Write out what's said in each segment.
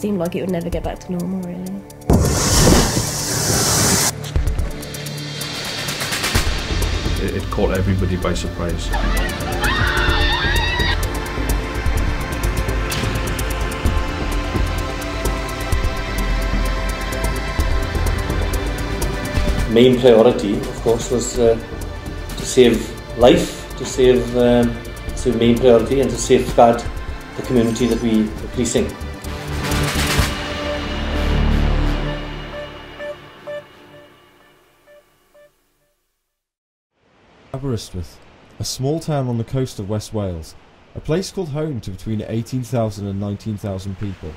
seemed like it would never get back to normal, really. It caught everybody by surprise. Main priority, of course, was to save life, to save main priority, and to safeguard the community that we are policing. Aberystwyth, a small town on the coast of West Wales, a place called home to between 18,000 and 19,000 people,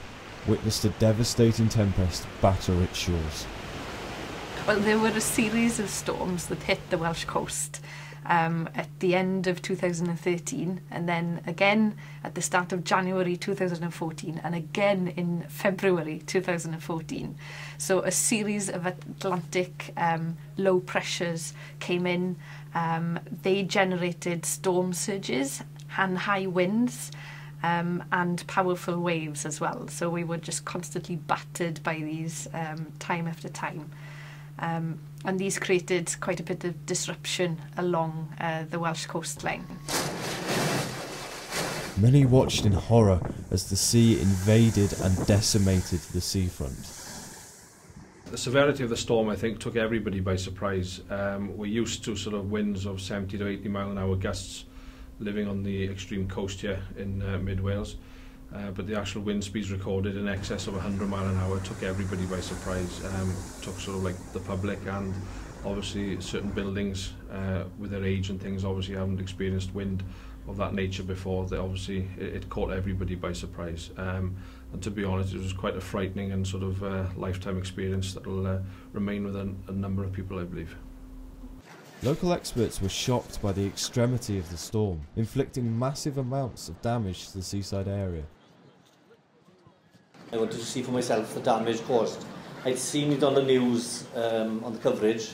witnessed a devastating tempest batter its shores. Well, there were a series of storms that hit the Welsh coast at the end of 2013, and then again at the start of January 2014, and again in February 2014. So a series of Atlantic low pressures came in. They generated storm surges and high winds and powerful waves as well. So we were just constantly battered by these time after time. And these created quite a bit of disruption along the Welsh coastline. Many watched in horror as the sea invaded and decimated the seafront. The severity of the storm, I think, took everybody by surprise. We're used to sort of winds of 70 to 80 mile an hour gusts living on the extreme coast here in mid-Wales. But the actual wind speeds recorded in excess of 100 mile an hour took everybody by surprise. Took sort of like the public, and obviously certain buildings with their age and things obviously haven't experienced wind of that nature before. It caught everybody by surprise. And to be honest, it was quite a frightening and sort of lifetime experience that will remain with a number of people, I believe. Local experts were shocked by the extremity of the storm, inflicting massive amounts of damage to the seaside area. I wanted to see for myself the damage caused. I'd seen it on the news, on the coverage,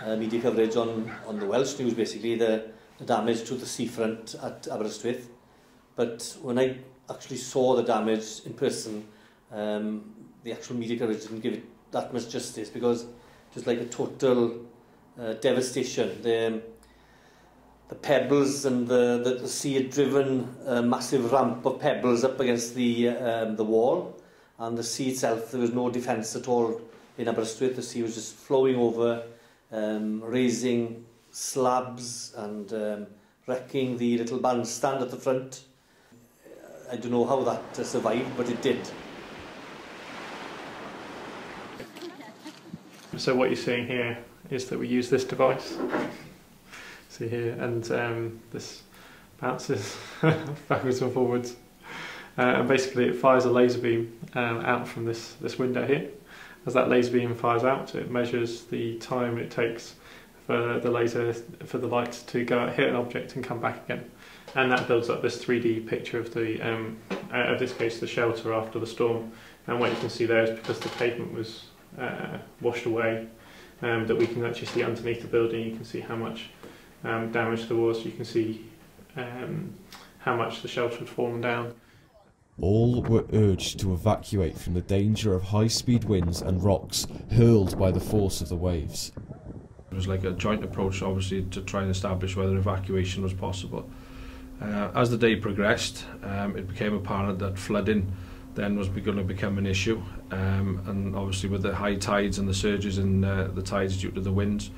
media coverage on the Welsh news, basically, the damage to the seafront at Aberystwyth. But when I actually saw the damage in person, the actual media coverage didn't give it that much justice, because it was like a total devastation. The pebbles and the sea had driven a massive ramp of pebbles up against the wall, and the sea itself, there was no defence at all in Aberystwyth. The sea was just flowing over, raising slabs and wrecking the little bandstand at the front. I don't know how that survived, but it did. So what you're seeing here is that we use this device. See here, and this bounces backwards and forwards, and basically it fires a laser beam out from this window here. As that laser beam fires out, it measures the time it takes for the light to go out, hit an object and come back again, and that builds up this 3D picture of the in this case the shelter after the storm. And what you can see there is, because the pavement was washed away, that we can actually see underneath the building. You can see how much damage there was. You can see how much the shelter had fallen down. All were urged to evacuate from the danger of high-speed winds and rocks hurled by the force of the waves. It was like a joint approach, obviously, to try and establish whether evacuation was possible. As the day progressed, it became apparent that flooding then was going to become an issue, and obviously with the high tides and the surges in the tides due to the winds,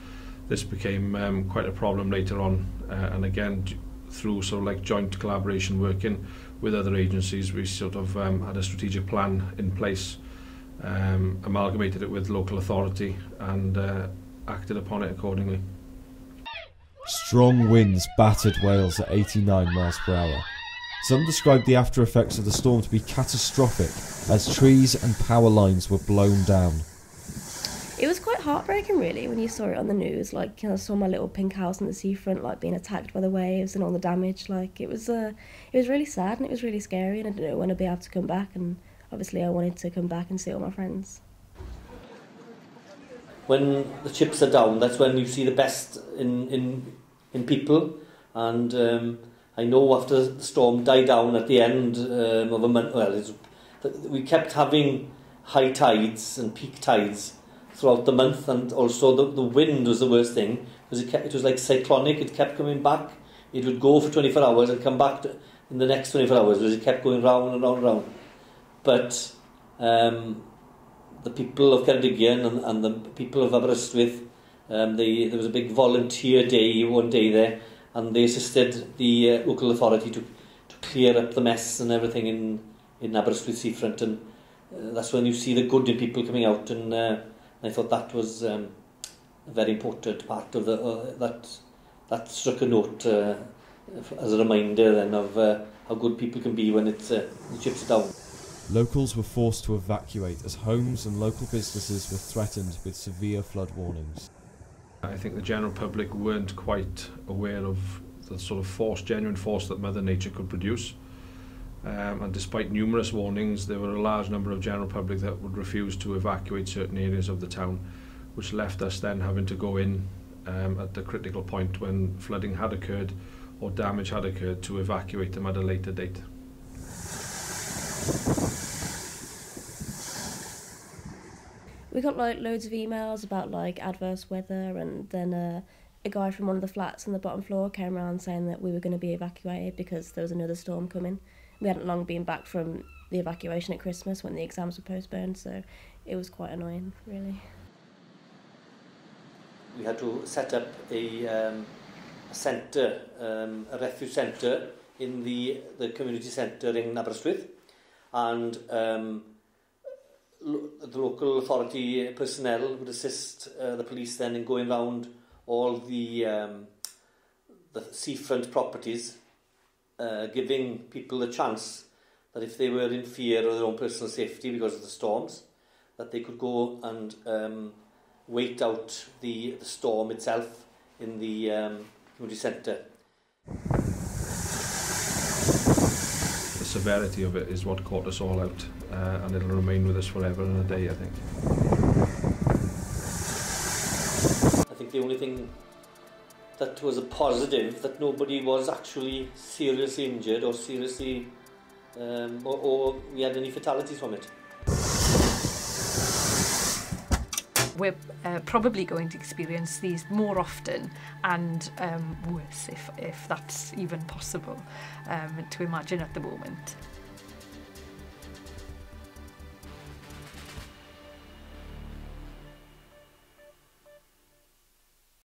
this became quite a problem later on. And again, through sort of like joint collaboration working with other agencies, we sort of had a strategic plan in place, amalgamated it with local authority, and acted upon it accordingly. Strong winds battered Wales at 89 miles per hour. Some described the after effects of the storm to be catastrophic, as trees and power lines were blown down. It was quite heartbreaking, really, when you saw it on the news. Like, I saw my little pink house on the seafront, like, being attacked by the waves and all the damage. Like, it was really sad, and it was really scary, and I didn't know when I'd be able to come back. And obviously, I wanted to come back and see all my friends. When the chips are down, that's when you see the best in people. And I know after the storm died down at the end of a month, well, it's we kept having high tides and peak tides throughout the month, and also the wind was the worst thing, because it was like cyclonic. It kept coming back. It would go for 24 hours and come back in the next 24 hours, because it kept going round and round and round. But the people of Ceredigion and the people of Aberystwyth, there was a big volunteer day one day there, and they assisted the local authority to clear up the mess and everything in Aberystwyth seafront, and that's when you see the good in people coming out, and I thought that was a very important part of that struck a note as a reminder then of how good people can be when the chips are down. Locals were forced to evacuate as homes and local businesses were threatened with severe flood warnings. I think the general public weren't quite aware of the sort of genuine force that Mother Nature could produce. And despite numerous warnings, there were a large number of general public that would refuse to evacuate certain areas of the town, which left us then having to go in at the critical point when flooding had occurred or damage had occurred to evacuate them at a later date. We got like loads of emails about like adverse weather, and then a guy from one of the flats on the bottom floor came around saying that we were going to be evacuated because there was another storm coming. We hadn't long been back from the evacuation at Christmas when the exams were postponed, so it was quite annoying, really. We had to set up a centre, a refuge centre in the community centre in Aberystwyth, and the local authority personnel would assist the police then in going round all the seafront properties, giving people a chance that if they were in fear of their own personal safety because of the storms, that they could go and wait out the storm itself in the community centre. The severity of it is what caught us all out, and it'll remain with us forever and a day, I think. I think the only thing that was a positive, that nobody was actually seriously injured or seriously or we had any fatalities from it. We're probably going to experience these more often and worse, if that's even possible to imagine at the moment.